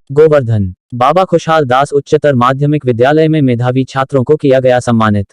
गोवर्धन बाबा खुशहाल दास उच्चतर माध्यमिक विद्यालय में मेधावी छात्रों को किया गया सम्मानित।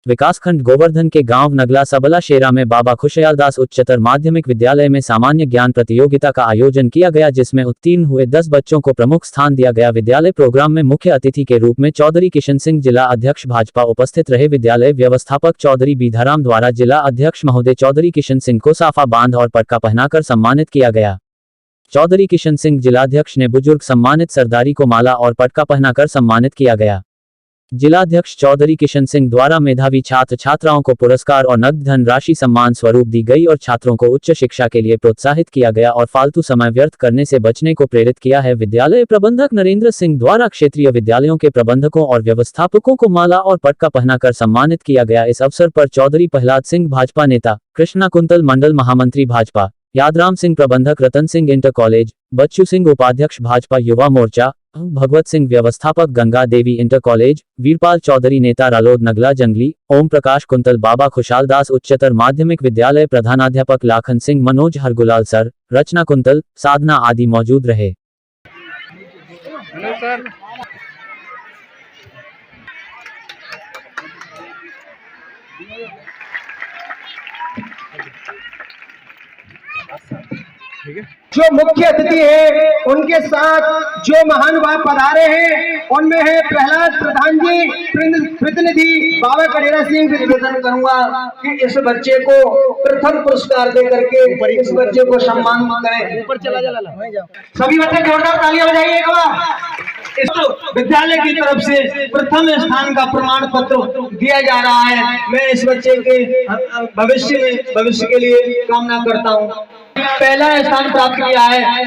विकासखंड गोवर्धन के गांव नगला सबला शेरा में बाबा खुशहाल दास उच्चतर माध्यमिक विद्यालय में सामान्य ज्ञान प्रतियोगिता का आयोजन किया गया, जिसमें उत्तीर्ण हुए 10 बच्चों को प्रमुख स्थान दिया गया। विद्यालय प्रोग्राम में मुख्य अतिथि के रूप में चौधरी किशन सिंह जिला अध्यक्ष भाजपा उपस्थित रहे। विद्यालय व्यवस्थापक चौधरी बीधाराम द्वारा जिला अध्यक्ष महोदय चौधरी किशन सिंह को साफा बांध और पटका पहनाकर सम्मानित किया गया। चौधरी किशन सिंह जिलाध्यक्ष ने बुजुर्ग सम्मानित सरदारी को माला और पटका पहनाकर सम्मानित किया गया। जिलाध्यक्ष चौधरी किशन सिंह द्वारा मेधावी छात्र छात्राओं को पुरस्कार और नकद धन राशि सम्मान स्वरूप दी गई और छात्रों को उच्च शिक्षा के लिए प्रोत्साहित किया गया और फालतू समय व्यर्थ करने से बचने को प्रेरित किया है। विद्यालय प्रबंधक नरेंद्र सिंह द्वारा क्षेत्रीय विद्यालयों के प्रबंधकों और व्यवस्थापकों को माला और पटका पहनाकर सम्मानित किया गया। इस अवसर पर चौधरी प्रहलाद सिंह भाजपा नेता, कृष्णा कुंतल मंडल महामंत्री भाजपा, यादराम सिंह प्रबंधक, रतन सिंह इंटर कॉलेज, बच्चू सिंह उपाध्यक्ष भाजपा युवा मोर्चा, भगवत सिंह व्यवस्थापक गंगा देवी इंटर कॉलेज, वीरपाल चौधरी नेता रालोद नगला जंगली, ओम प्रकाश कुंतल बाबा खुशहाल दास उच्चतर माध्यमिक विद्यालय प्रधानाध्यापक लाखन सिंह, मनोज हरगुलाल सर, रचना कुंतल, साधना आदि मौजूद रहे। जो मुख्य अतिथि है उनके साथ जो महानुभाव पधारे हैं उनमें है प्रहलाद प्रधान जी, प्रतिनिधि बाबा करेरा सिंह। निवेदन करूंगा कि इस बच्चे को प्रथम पुरस्कार दे करके इस बच्चे को सम्मान करें। ऊपर चला जा, सभी बच्चे जोरदार तालियां बजाइए एक बार। इस विद्यालय की तरफ से प्रथम स्थान का प्रमाण पत्र दिया जा रहा है। मैं इस बच्चे के भविष्य के लिए कामना करता हूं। पहला स्थान प्राप्त किया है।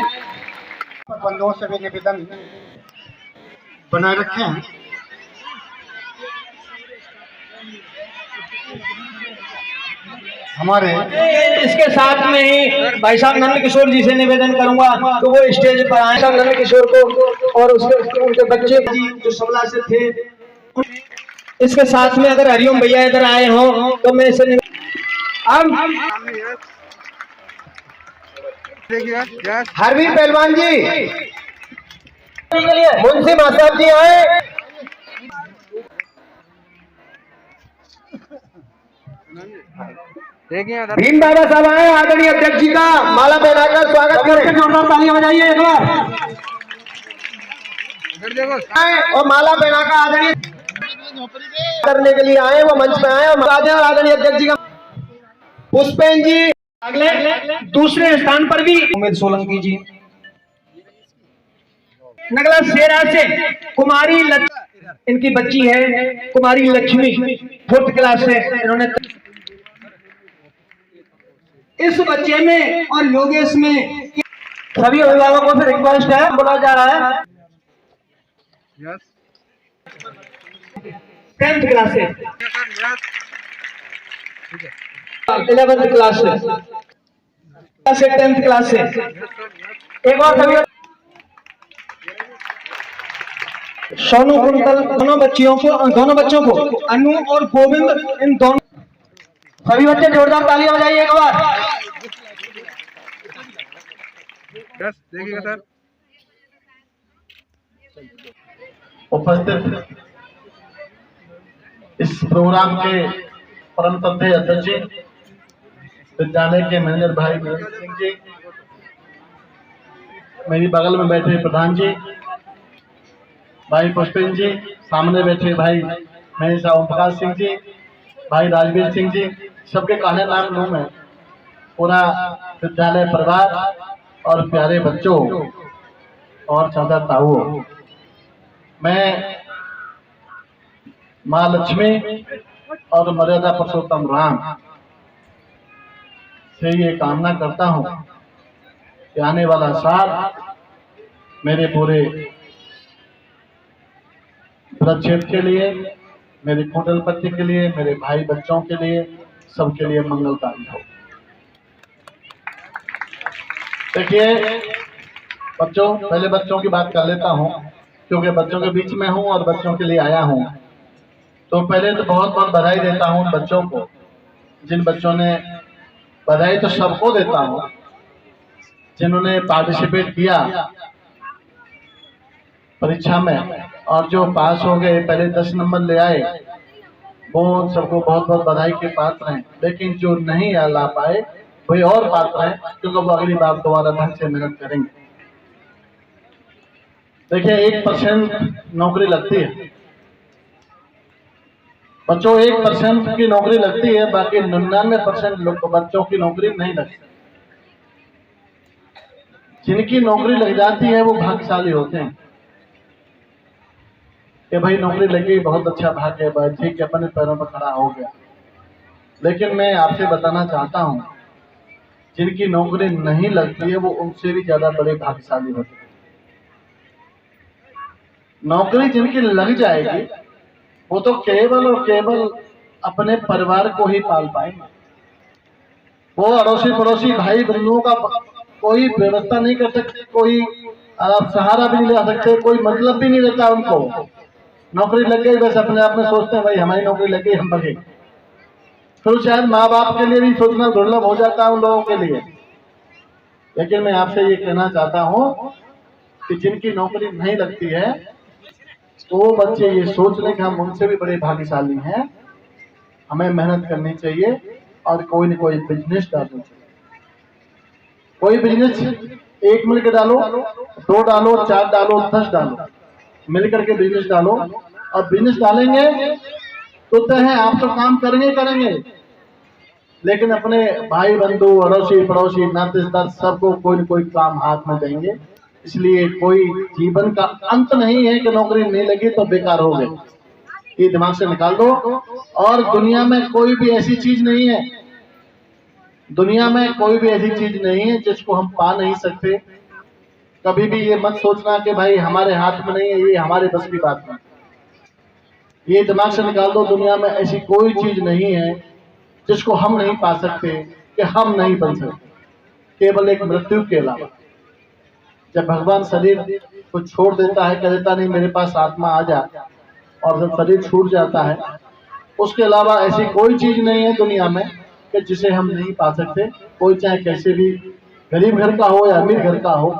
बंधुओं से भी निवेदन बनाए रखे हैं। हमारे इसके साथ में ही भाई साहब नंद किशोर जी से निवेदन करूंगा तो वो स्टेज पर आए। साहब नंद किशोर को और उनके बच्चे जी जो सबला से थे, इसके साथ में अगर हरिओम भैया इधर आए हो तो मैं इसे हरवीर पहलवान जी, मुंशी मासाब जी आए। भीम बाबा साहब आए, आदरणीय अध्यक्ष जी का माला पहनाकर स्वागत करें। जोरदार तालियां बजाइए एक बार। और माला पहनाकर आदरणीय करने के लिए आए, वो मंच पे आए और आदरणीय अध्यक्ष जी का पुष्पेन जी। अगले दूसरे स्थान पर भी उमेद सोलंकी जी, नगला शेरा से कुमारी इनकी बच्ची है कुमारी लक्ष्मी, 4th क्लास से इन्होंने। इस बच्चे में और योगेश में सभी अभिभावकों से रिक्वेस्ट है, बोला जा रहा है 10th क्लास से, 11th क्लास से 10th क्लास से। एक और सभी सोनू कुंतल, दोनों बच्चों को अनु और गोविंद, इन दोनों सभी बच्चे जोरदार तालियां बजाइए एक बार। देखिएगा सर। उपस्थित इस प्रोग्राम के परम तथ्य अध्यक्ष जी, विद्यालय के मैनेजर भाई नरेंद्र सिंह जी, मेरी बगल में बैठे प्रधान जी भाई पुष्पेन जी, सामने बैठे भाई महेश ओम प्रकाश सिंह जी, भाई राजवीर सिंह जी, सबके कहने नाम लूं मैं। पूरा विद्यालय परिवार और प्यारे बच्चों और चाचा ताऊ, मैं माँ लक्ष्मी और मर्यादा पुरुषोत्तम राम से ये कामना करता हूं कि आने वाला साल मेरे पूरे क्षेत्र के लिए, मेरे कुंडल पति के लिए, मेरे भाई बच्चों के लिए, सबके लिए मंगलकारी हो। देखिए बच्चों, पहले बच्चों की बात कर लेता हूं क्योंकि बच्चों के बीच में हूं और बच्चों के लिए आया हूं। तो पहले तो बहुत बहुत बधाई देता हूं बच्चों को, जिन बच्चों ने, बधाई तो सबको देता हूं जिन्होंने पार्टिसिपेट किया परीक्षा में, और जो पास हो गए, पहले 10 नंबर ले आए, वो सबको बहुत बहुत बधाई के पात्र हैं। लेकिन जो नहीं ला पाए वही और पात्र हैं, क्योंकि वो अगली बार दोबारा ढंग से मेहनत करेंगे। देखिए 1% नौकरी लगती है बच्चों, 1% की नौकरी लगती है, बाकी 99% बच्चों की नौकरी नहीं लगती। जिनकी नौकरी लग जाती है वो भाग्यशाली होते हैं कि भाई नौकरी लगी, बहुत अच्छा भाग्य है भाई, ठीक है, अपने पैरों पर खड़ा हो गया। लेकिन मैं आपसे बताना चाहता हूं, जिनकी नौकरी नहीं लगती है वो उनसे भी ज्यादा बड़े भाग्यशाली होते हैं। नौकरी जिनकी लग जाएगी वो तो केवल और केवल अपने परिवार को ही पाल पाएंगे। वो अड़ोसी पड़ोसी भाई बंधुओं का कोई व्यवस्था नहीं कर सकते, कोई सहारा भी नहीं ले सकते, कोई मतलब भी नहीं रहता उनको। नौकरी लग गई बस अपने आप में सोचते हैं भाई हमारी नौकरी लग गई, हम भगे। फिर शायद माँ बाप के लिए भी सोचना दुर्लभ हो जाता है उन लोगों के लिए। लेकिन मैं आपसे ये कहना चाहता हूँ कि जिनकी नौकरी नहीं लगती है तो वो बच्चे ये सोच लें कि हम उनसे भी बड़े भाग्यशाली हैं, हमें मेहनत करनी चाहिए और कोई न कोई बिजनेस डालना चाहिए। कोई बिजनेस 1 मिल के डालो, 2 डालो, 4 डालो, 10 डालो, मिल करके बिजनेस डालो। और बिजनेस डालेंगे तो तय है आप तो काम करेंगे, लेकिन अपने भाई बंधु, अड़ोसी पड़ोसी, नातेदार सबको कोई न कोई काम हाथ में देंगे। इसलिए कोई जीवन का अंत नहीं है कि नौकरी नहीं लगी तो बेकार हो गए, ये दिमाग से निकाल दो। और दुनिया में कोई भी ऐसी चीज नहीं है, दुनिया में कोई भी ऐसी चीज नहीं है जिसको हम पा नहीं सकते। कभी भी ये मत सोचना कि भाई हमारे हाथ में नहीं है, ये हमारे बस की बात नहीं। ये दिमाग से निकाल दो, दुनिया में ऐसी कोई चीज नहीं है जिसको हम नहीं पा सकते, कि हम नहीं बन सकते, केवल एक मृत्यु के अलावा। जब भगवान शरीर को छोड़ देता है, कह देता नहीं मेरे पास आत्मा आ जा, और जब शरीर छूट जाता है, उसके अलावा ऐसी कोई चीज नहीं है दुनिया में कि जिसे हम नहीं पा सकते। कोई चाहे कैसे भी गरीब घर का हो या अमीर घर का हो,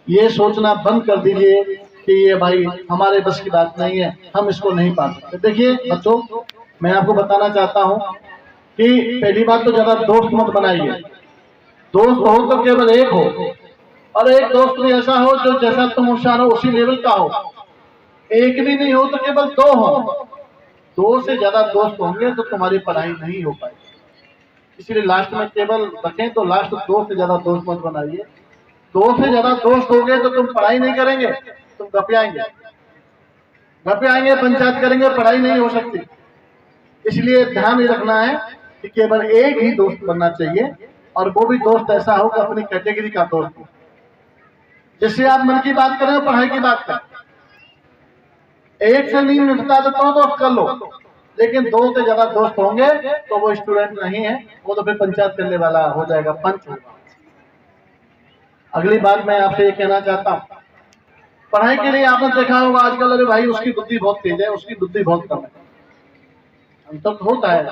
ये सोचना बंद कर दीजिए कि ये भाई हमारे बस की बात नहीं है, हम इसको नहीं पा सकते। देखिए बच्चों, मैं आपको बताना चाहता हूँ कि पहली बात तो ज्यादा दोस्त मत बनाइए। दोस्त हो तो केवल एक हो, और एक दोस्त भी ऐसा हो जो जैसा तुम होशियार हो उसी लेवल का हो। एक भी नहीं हो तो केवल 2 हो। 2 से ज्यादा दोस्त होंगे तो तुम्हारी पढ़ाई नहीं हो पाएगी। इसलिए लास्ट में केवल रखें तो लास्ट 2 से ज्यादा दोस्त मत बनाइए। 2 से ज्यादा दोस्त हो गए तो तुम पढ़ाई नहीं करेंगे, तुम गपियाएंगे, पंचायत करेंगे, पढ़ाई नहीं हो सकती। इसलिए ध्यान रखना है कि केवल एक ही दोस्त बनना चाहिए, और वो भी दोस्त ऐसा हो कि अपनी कैटेगरी का दोस्त हो, जिससे आप मन की बात करें, पढ़ाई की बात करें। एक से नहीं मिलता तो 2 दोस्त कर लो, लेकिन 2 से ज्यादा दोस्त होंगे तो वो स्टूडेंट नहीं है, वो तो फिर पंचायत करने वाला हो जाएगा, पंच होगा। अगली बात मैं आपसे ये कहना चाहता हूँ, पढ़ाई के लिए आपने देखा होगा आजकल, अरे भाई उसकी बुद्धि बहुत तेज है, उसकी बुद्धि बहुत कम है। अंतर तो होता है,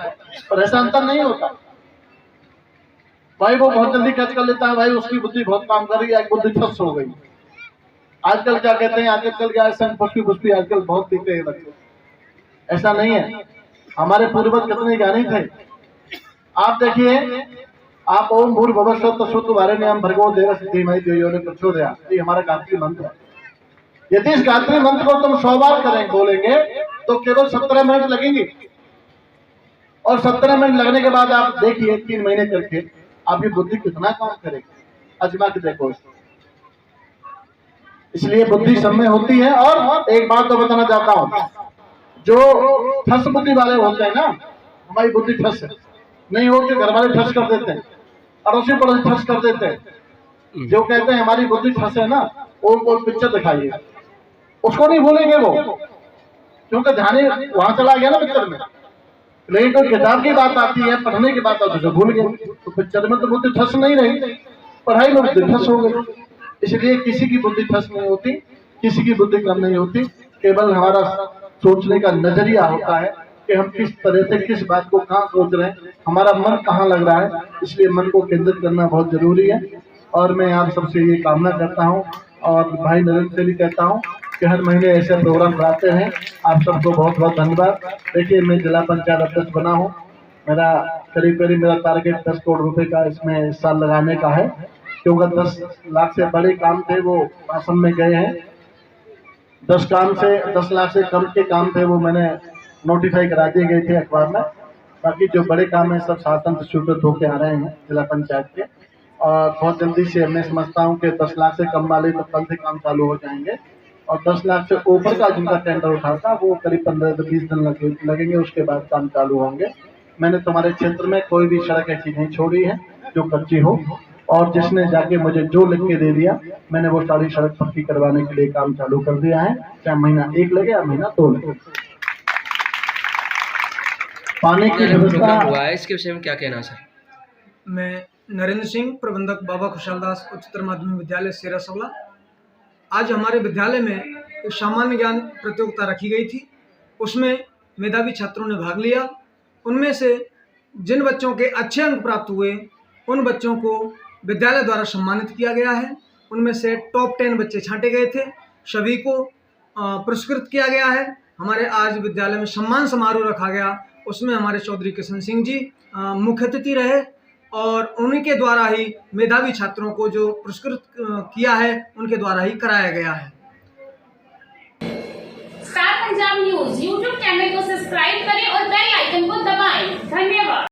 पर ऐसा अंतर नहीं होता। भाई वो बहुत जल्दी कैच कर लेता है, भाई उसकी बुद्धि बहुत काम कर रही है, बुद्धि ठस हो गई। आजकल क्या कहते हैं, आजकल क्या पुष्पी आजकल बहुत दिखते हैं बच्चे। ऐसा नहीं है, हमारे पूर्वज कितने ज्ञानी थे। आप देखिए, आप ओम भूर्भुवः स्वः तत्सवितुर्वरेण्यं भर्गो देवस्य धीमहि धियो यो न प्रचोदयात्, ये हमारा गायत्री मंत्र है। यदि इस गायत्री मंत्र को तुम 100 बार करेंगे, बोलेंगे तो केवल 17 मिनट लगेंगे। और 17 मिनट लगने के बाद आप देखिए 3 महीने करके आपकी बुद्धि कितना काम करेगी, अजमा के देखो। इसलिए बुद्धि सब में होती है। और एक बात तो बताना चाहता हूँ, जो ठस बुद्धि वाले होते हैं ना, हमारी बुद्धि ठस नहीं होती, घर वाले ठस कर देते हैं, अड़ोसी पड़ोसी ठस कर देते हैं। जो कहते हैं हमारी बुद्धि ठस है ना, वो कोई पिक्चर दिखाइए, उसको नहीं भूलेंगे वो, क्योंकि ध्यान वहां चला गया ना पिक्चर में। लेकिन कोई किताब की बात आती है, पढ़ने की बात आती है, भूल गए। तो पिक्चर में तो बुद्धि ठस नहीं रही, पढ़ाई में बुद्धि ठस हो गई। इसलिए किसी की बुद्धि ठस नहीं होती, किसी की बुद्धि कम नहीं होती, केवल हमारा सोचने का नजरिया होता है कि हम किस तरह से किस बात को कहाँ सोच रहे हैं, हमारा मन कहाँ लग रहा है। इसलिए मन को केंद्रित करना बहुत जरूरी है। और मैं आप सबसे ये कामना करता हूँ, और भाई नरेंद्र से भी कहता हूँ कि हर महीने ऐसे प्रोग्राम कराते हैं। आप सबको बहुत बहुत धन्यवाद। देखिए, मैं जिला पंचायत अध्यक्ष बना हूँ। मेरा करीब मेरा टारगेट 10 करोड़ रुपए का इसमें इस साल लगाने का है, क्योंकि 10 लाख से बड़े काम थे वो असम में गए हैं। 10 लाख से कम के काम थे वो मैंने नोटिफाई करा दिए गए थे अखबार में। बाकी जो बड़े काम है सब शासन से स्वीकृत होकर आ रहे हैं जिला पंचायत के, और बहुत जल्दी से मैं समझता हूँ कि 10 लाख से कम वाले तो कल से काम चालू हो जाएंगे, और 10 लाख से ऊपर का जिनका टेंडर उठा था वो करीब 15 से 20 दिन लगेंगे, उसके बाद काम चालू होंगे। मैंने तुम्हारे क्षेत्र में कोई भी सड़क ऐसी नहीं छोड़ी है जो कच्ची हो, और जिसने जाके मुझे जो लिख के दे दिया मैंने वो सारी सड़क पक्की करवाने के लिए काम चालू कर दिया है, चाहे महीना 1 लगे या महीना 2 लगे। पानी की व्यवस्था हुआ है, इसके विषय में क्या कहना सर? मैं नरेंद्र सिंह, प्रबंधक बाबा खुशहाल दास उच्चतर माध्यमिक विद्यालय सेरा सवला। आज हमारे विद्यालय में एक सामान्य ज्ञान प्रतियोगिता रखी गई थी। उसमें मेधावी छात्रों ने भाग लिया। उनमें से जिन बच्चों के अच्छे अंक प्राप्त हुए उन बच्चों को विद्यालय द्वारा सम्मानित किया गया है। उनमें से टॉप 10 बच्चे छांटे गए थे, सभी को पुरस्कृत किया गया है। हमारे आज विद्यालय में सम्मान समारोह रखा गया, उसमें हमारे चौधरी किशन सिंह जी मुख्य अतिथि रहे, और उन्हीं के द्वारा ही मेधावी छात्रों को जो पुरस्कृत किया है उनके द्वारा ही कराया गया है। Star Punjab news YouTube channel को सब्सक्राइब करें और बेल आइकन को दबाएं। धन्यवाद।